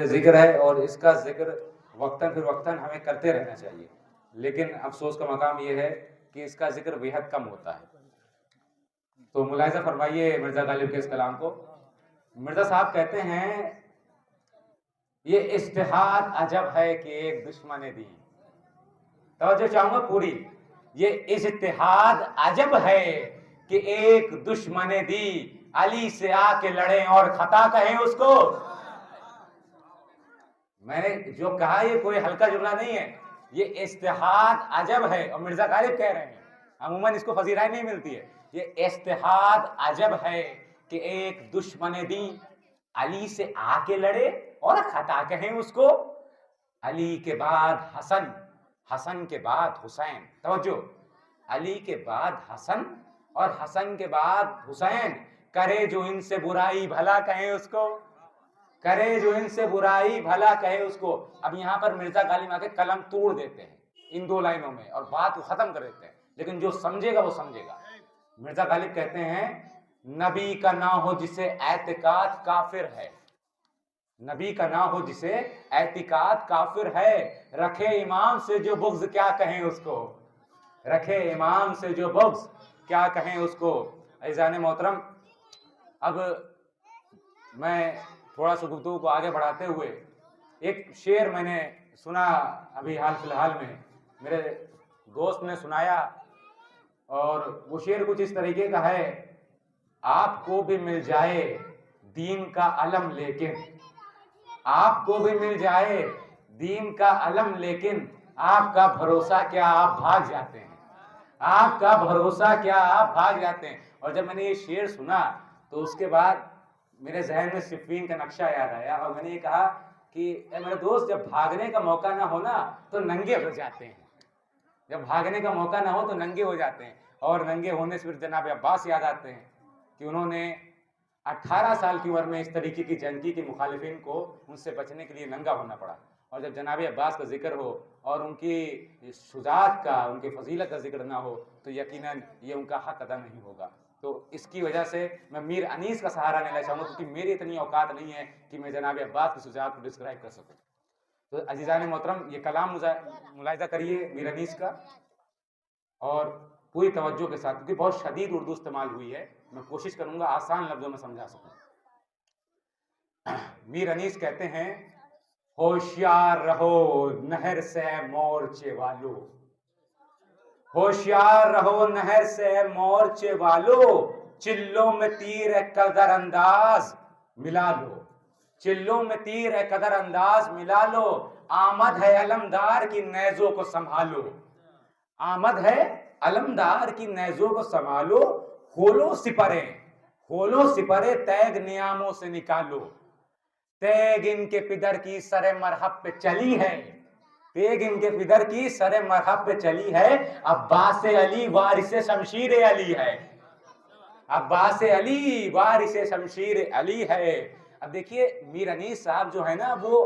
ذکر ہے اور اس کا ذکر وقتاً پھر وقتاً ہمیں کرتے رہنا چاہیے، لیکن افسوس کا مقام یہ ہے کہ اس کا ذکر بےحد کم ہوتا ہے۔ تو ملاحظہ فرمائیے مرزا غالب کے اس کلام کو۔ مرزا صاحب کہتے ہیں یہ اجتہاد عجب ہے کہ ایک دشمن دین، توجہ چاہوں گا پوری، یہ اجتہاد عجب ہے کہ ایک دشمن دی علی سے آ کے لڑیں اور خطا کہیں اس کو۔ میں نے جو کہا یہ کوئی ہلکا جملہ نہیں ہے، یہ اجتہاد عجب ہے، اور مرزا غالب کہہ رہے ہیں، عموماً اس کو پذیرائی نہیں ملتی ہے۔ یہ اجتہاد عجب ہے کہ ایک دشمن دین علی سے آ کے لڑے اور خطا کہیں اس کو۔ علی کے بعد حسن، حسن کے بعد حسین، توجہ، علی کے بعد حسن اور حسن کے بعد حسین، کرے جو ان سے برائی بھلا کہیں اس کو، کرے جو ان سے برائی بھلا کہے اس کو۔ اب یہاں پر مرزا غالب آ کے قلم توڑ دیتے ہیں ان دو لائنوں میں اور بات کو ختم کر دیتے ہیں، لیکن جو سمجھے گا وہ سمجھے گا۔ مرزا غالب کہتے ہیں نبی کا نہ ہو جسے اعتقاد کافر ہے، نبی کا نہ ہو جسے اعتقاد کافر ہے، رکھے امام سے جو بغض کیا کہیں اس کو، رکھے امام سے جو بغض کیا کہیں اس کو۔ عزیزان محترم، اب میں تھوڑا سا گفتگو کو آگے بڑھاتے ہوئے ایک شعر میں نے سنا ابھی حال فی الحال میں، میرے دوست نے سنایا، اور وہ شعر کچھ اس طریقے کا ہے، آپ کو بھی مل جائے دین کا علم لیکن، آپ کو بھی مل جائے دین کا علم لیکن، آپ کا بھروسہ کیا آپ بھاگ جاتے ہیں، آپ کا بھروسہ کیا آپ بھاگ جاتے ہیں۔ اور جب میں نے یہ شعر سنا تو اس کے بعد میرے ذہن میں صفین کا نقشہ یاد آیا، اور میں نے یہ کہا کہ اے میرے دوست، جب بھاگنے کا موقع نہ ہو نا تو ننگے ہو جاتے ہیں، جب بھاگنے کا موقع نہ ہو تو ننگے ہو جاتے ہیں۔ اور ننگے ہونے سے پھر جناب عباس یاد آتے ہیں کہ انہوں نے 18 سال کی عمر میں اس طریقے کی جنگ کی کہ مخالفین کو ان سے بچنے کے لیے ننگا ہونا پڑا۔ اور جب جناب عباس کا ذکر ہو اور ان کی شجاعت کا، ان کی فضیلت کا ذکر نہ ہو تو یقیناً یہ ان کا حق ادا نہیں ہوگا۔ تو اس کی وجہ سے میں میر انیس کا سہارا لینا چاہوں گا، کیونکہ میری اتنی اوقات نہیں ہے کہ میں جناب عباس کی شجاعت کو ڈسکرائب کر سکوں۔ تو عزیزان محترم، یہ کلام ملاحظہ کریے میر انیس کا، اور پوری توجہ کے ساتھ، کیونکہ بہت شدید اردو استعمال ہوئی ہے، میں کوشش کروں گا آسان لفظوں میں سمجھا سکوں۔ میر انیس کہتے ہیں ہوشیار رہو نہر سے مورچے والو، ہوشیار رہو نہر سے مورچے والو، چلوں میں تیر قدر انداز ملا لو، چلوں میں تیر قدر انداز ملا لو، آمد ہے علمدار کی نیزوں کو سنبھالو، آمد ہے علمدار کی نیزوں کو سنبھالو، کھولو سپرے، کھولو سپرے تیگ نیاموں سے نکالو، تیگ ان کے پدر کی سر مرحب پہ چلی ہے، تیگ ان کے پدر کی سر مرحب پہ چلی ہے، عباس علی وارث شمشیر علی ہے، عباس علی وارث شمشیر علی ہے۔ اب دیکھیے میر انیس صاحب جو ہے نا، وہ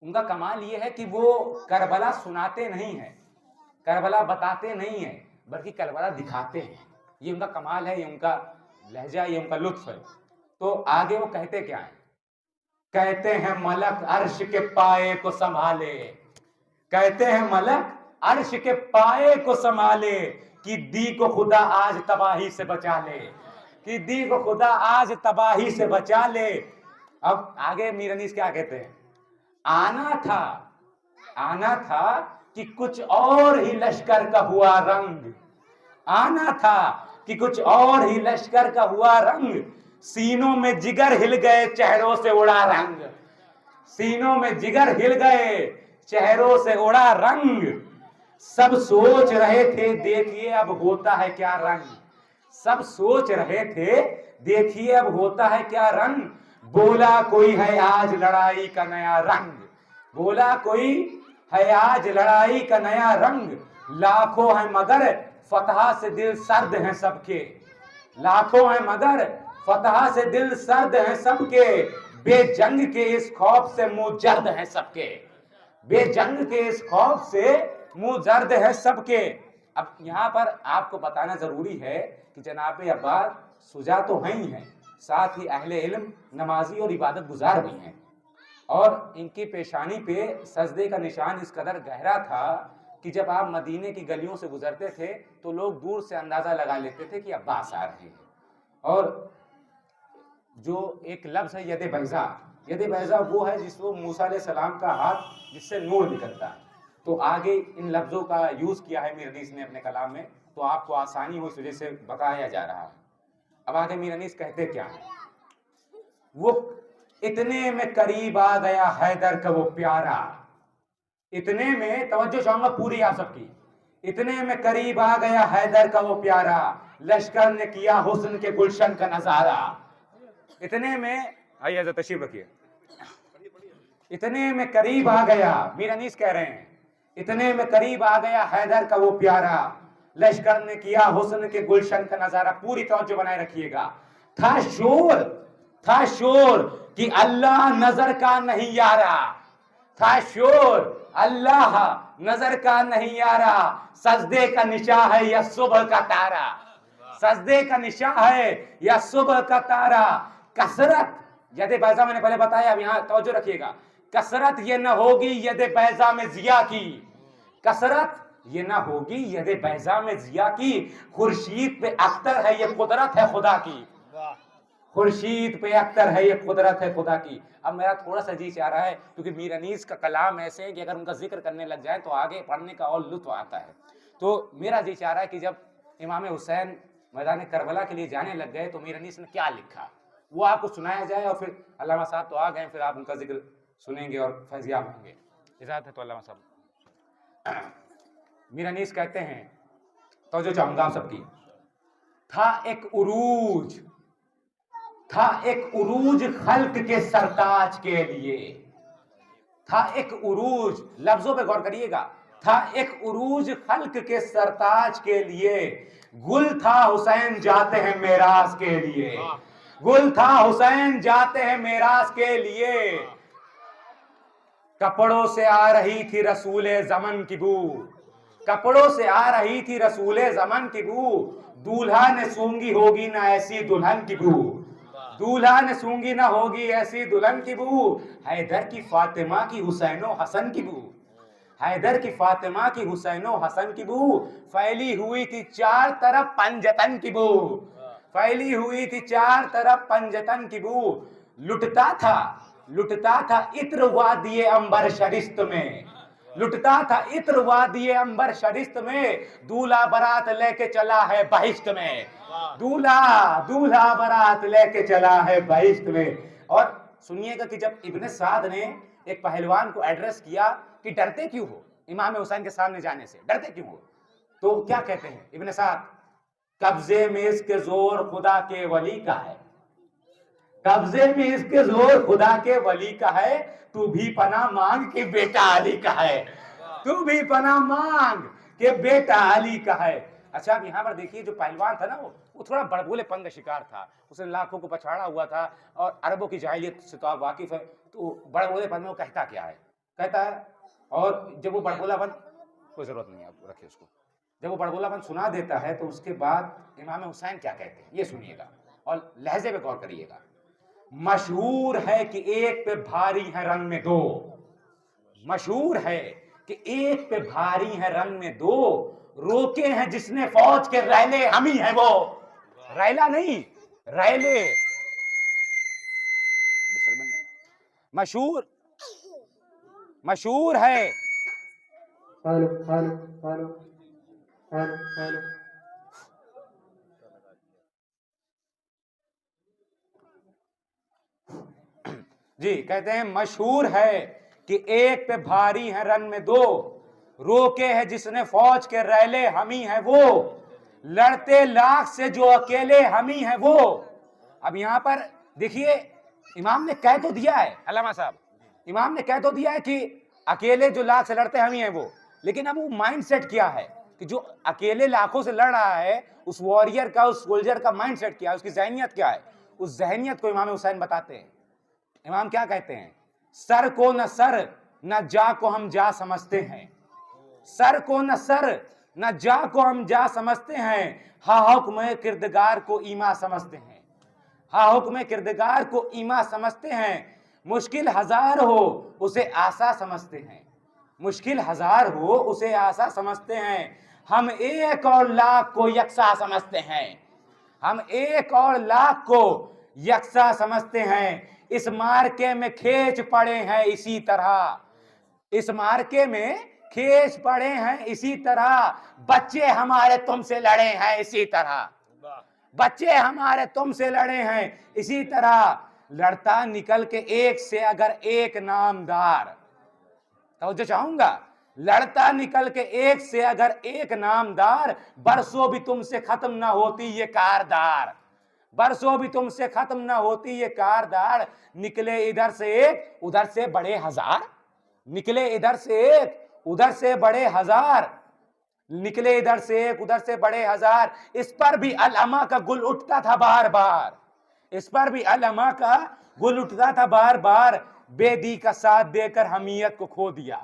ان کا کمال یہ ہے کہ وہ کربلا سناتے نہیں ہیں، کربلا بتاتے نہیں ہیں، بلکہ کربلا دکھاتے ہیں، یہ ان کا کمال ہے، یہ ان کا لہجہ، یہ ان کا لطف ہے۔ تو آگے وہ کہتے کیا ہیں؟ کہتے ہیں ملک عرش کے پائے کو سنبھالے، کہتے ہیں ملک عرش کے پائے کو سنبھالے، کہ دی کو خدا آج تباہی سے بچا لے، کہ دی کو خدا آج تباہی سے بچا لے۔ اب آگے میر انیس کیا کہتے ہیں؟ آنا تھا، آنا تھا کہ کچھ اور ہی لشکر کا ہوا رنگ، آنا تھا کہ کچھ اور ہی لشکر کا ہوا رنگ، سینوں میں جگر ہل گئے چہروں سے اڑا رنگ، سینوں میں جگر ہل گئے چہروں سے اڑا رنگ، سب سوچ رہے تھے دیکھیے اب ہوتا ہے کیا رنگ، سب سوچ رہے تھے دیکھیے اب ہوتا ہے کیا رنگ، بولا کوئی ہے آج لڑائی کا نیا رنگ، بولا کوئی ہے آج لڑائی کا نیا رنگ، لاکھوں ہیں مگر فتح سے دل سرد ہیں سب کے، لاکھوں ہیں مگر فتح سے دل سرد ہیں سب کے، بے جنگ کے اس خوف سے منہ جرد ہیں سب کے، بے جنگ کے اس خوف سے منہ جرد ہے سب کے۔ اب یہاں پر آپ کو بتانا ضروری ہے کہ جناب عباس شجاع تو ہیں ہی ہیں، ساتھ ہی اہل علم، نمازی اور عبادت گزار بھی ہیں۔ اور ان کی پیشانی پہ سجدے کا نشان اس قدر گہرا تھا کہ جب آپ مدینے کی گلیوں سے گزرتے تھے تو لوگ دور سے اندازہ لگا لیتے تھے کہ عباس آ رہے ہیں. اور جو ایک لفظ ہے ید بیضا، ید بیضا وہ ہے جس کو موسیٰ علیہ السلام کا ہاتھ جس سے نور نکلتا ہے. تو آگے ان لفظوں کا یوز کیا ہے میر انیس نے اپنے کلام میں، تو آپ کو آسانی ہو اس وجہ سے بتایا جا رہا ہے. اب آگے میر انیس کہتے کیا ہیں، وہ اتنے میں قریب آ گیا حیدر کا وہ پیارا. اتنے میں توجہ چاہوں گا پوری آپ سب کی. اتنے میں قریب آ گیا حیدر کا وہ پیارا، لشکر نے کیا حسن کے گلشن کا نظارہ. اتنے میں آئیے حضرت تشریف رکھیے. اتنے میں قریب آ گیا، میر انیس کہہ رہے ہیں اتنے میں قریب آ گیا حیدر کا وہ پیارا، لشکر نے کیا حسن کے گلشن کا نظارہ. پوری توجہ بنائے رکھیے گا. تھا شور کہ اللہ نظر کا نہیں یارا، تھا شور اللہ نظر کا نہیں یارا، سجدے کا نشاں ہے یا صبح کا تارا، سجدے کا نشاں ہے یا صبح کا تارا. کثرت ید بیضا میں نے پہلے بتایا، اب یہاں توجہ رکھیے گا. کثرت یہ نہ ہوگی ید بیضا میں ضیا کی، کثرت یہ نہ ہوگی ید بیضا میں ضیا کی، خورشید پہ اختر ہے یہ قدرت ہے خدا کی، خورشید پہ اختر ہے یہ قدرت ہے خدا کی. اب میرا تھوڑا سا جی چاہ رہا ہے کیونکہ میر انیس کا کلام ایسے ہے کہ اگر ان کا ذکر کرنے لگ جائے تو آگے پڑھنے کا اور لطف آتا ہے. تو میرا جی چاہ رہا ہے کہ جب امام حسین میدان کربلا کے لیے جانے لگ گئے تو میر انیس نے کیا لکھا وہ آپ کو سنایا جائے، اور پھر علامہ صاحب تو آ گئے، پھر آپ ان کا ذکر سنیں گے اور فیضیاب ہوں گے. اجازت ہے تو علامہ صاحب. میر انیس کہتے ہیں، توجہ چاہوں گا آپ سب کی. تھا ایک عروج خلق کے سرتاج کے لیے، تھا ایک عروج، لفظوں پہ غور کریے گا. تھا ایک عروج خلق کے سرتاج کے لیے، گل تھا حسین جاتے ہیں معراج کے لیے، گل تھا حسین جاتے ہیں معراج کے لیے. کپڑوں سے آ رہی تھی رسول زمن کی بو، کپڑوں سے آ رہی تھی رسول زمن کی بو، دولہا نے سونگی ہوگی نہ ایسی دلہن کی بو، دولہا نے سونگی نہ ہوگی ایسی دلہن کی بو. حیدر کی فاطمہ کی حسین و حسن کی بو، حیدر کی فاطمہ کی حسین و حسن کی بو، پھیلی ہوئی تھی چار طرف پنجتن کی بو، پھیلی ہوئی تھی چار طرف پنجتن کی بو. لٹتا تھا عطر وادی عنبر شرست میں، لٹتا تھا عطر وادی عنبر شرست میں، دولہا برات لے کے چلا ہے بہشت میں، دولہا برات لے کے چلا ہے بہشت میں. اور سنیے گا کہ جب ابن سعد نے ایک پہلوان کو ایڈریس کیا کہ ڈرتے کیوں ہو امام حسین کے سامنے جانے سے، ڈرتے کیوں ہو، تو کیا کہتے ہیں ابن سعد، قبضے میں اس کے زور خدا کے ولی کا ہے، قبضے میں اس کے زور خدا کے ولی کا ہے، تو بھی پناہ مانگ کہ بیٹا علی کا ہے، تو بھی پناہ مانگ کہ بیٹا علی کا ہے. اچھا اب یہاں پر دیکھیے جو پہلوان تھا نا وہ تھوڑا بڑبولے پن کا شکار تھا، اس نے لاکھوں کو پچھاڑا ہوا تھا اور عربوں کی جاہلیت سے تو آپ واقف ہے. تو بڑبولے پن میں وہ کہتا کیا ہے، کہتا ہے، اور جب وہ بڑبولا پن، کوئی ضرورت نہیں آپ رکھے اس کو، جب وہ بڑبولا پن سنا دیتا ہے تو اس کے بعد امام حسین کیا کہتے ہیں یہ سنیے گا اور لہجے پہ غور کریے گا. مشہور ہے کہ ایک پہ بھاری ہے رنگ میں دو، مشہور ہے کہ ایک پہ بھاری ہے رنگ میں دو، روکے ہیں جس نے فوج کے ریلے ہم ہی ہیں وہ، ریلا نہیں ریلے. مشہور ہے جی کہتے ہیں مشہور ہے کہ ایک پہ بھاری ہے رن میں دو، روکے ہے جس نے فوج کے ریلے ہم ہی ہیں وہ، لڑتے لاکھ سے جو اکیلے ہم ہی ہیں وہ. اب یہاں پر دیکھیے امام نے کہہ تو دیا ہے، علامہ صاحب امام نے کہہ تو دیا ہے کہ اکیلے جو لاکھ سے لڑتے ہم ہی ہیں وہ، لیکن اب وہ مائنڈ سیٹ کیا ہے کہ جو اکیلے لاکھوں سے لڑ رہا ہے اس وارئر کا، اس سولجر کا مائنڈ سیٹ کیا ہے، اس کی ذہنیت کیا ہے، اس ذہنیت کو امام حسین بتاتے ہیں. امام کیا کہتے ہیں، سر کو نہ سر نہ جا کو ہم جا سمجھتے ہیں، سر کو نہ سر نہ جا کو ہم جا سمجھتے ہیں، ہاں حکم کردگار کو ایما سمجھتے ہیں، ہاں حکم کردگار کو ایما سمجھتے ہیں. مشکل ہزار ہو اسے آسا سمجھتے ہیں، مشکل ہزار ہو اسے آسا سمجھتے ہیں، ہم ایک اور لاکھ کو یکساں سمجھتے ہیں، ہم ایک اور لاکھ کو یکساں سمجھتے ہیں، اس مارکے میں کھینچ پڑے ہیں اسی طرح، اس مارکے میں کھینچ پڑے ہیں اسی طرح، بچے ہمارے تم سے لڑے ہیں اسی طرح، بچے ہمارے تم سے لڑے ہیں اسی طرح، لڑتا نکل کے ایک سے اگر ایک نامدار، توجہ چاہوں گا، لڑتا نکل کے ایک سے اگر ایک نامدار، برسوں بھی تم سے ختم نہ ہوتی یہ کاردار، برسوں بھی تم سے ختم نہ ہوتی یہ کاردار، نکلے ادھر سے ایک ادھر سے بڑے ہزار، نکلے ادھر سے ایک ادھر سے بڑے ہزار، نکلے ادھر سے ایک ادھر سے بڑے ہزار، اس پر بھی علماء کا گل اٹھتا تھا بار بار، اس پر بھی علماء کا گل اٹھتا تھا بار بار، بے دی کا ساتھ دے کر حمیت کو کھو دیا،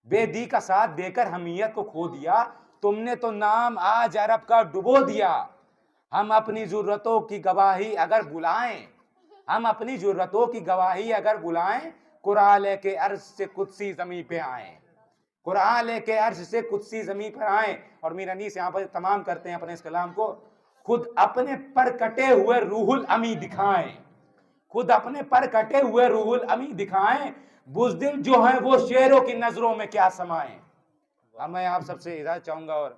بے دی کا ساتھ دے کر حمیت کو کھو دیا، تم نے تو نام آج عرب کا ڈبو دیا، ہم اپنی ضرورتوں کی گواہی اگر بلائیں، ہم اپنی ضرورتوں کی گواہی اگر بلائیں، قرآن لے کے عرش سے قدسی زمین پہ آئیں، قرآن لے کے عرش سے قدسی زمین پر آئیں۔ اور میر انیس یہاں پر تمام کرتے ہیں اپنے اس کلام کو، خود اپنے پر کٹے ہوئے روح الامی دکھائیں، خود اپنے پر کٹے ہوئے روح الامی دکھائیں، بزدل جو ہیں وہ شیروں کی نظروں میں کیا سمائیں۔ اب میں آپ سب سے اجازت چاہوں گا اور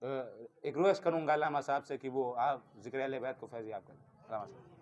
ایک ریکویسٹ کروں گا علامہ صاحب سے کہ وہ آپ ذکر اہل بیت کو فیضیاب کریں۔ علامہ صاحب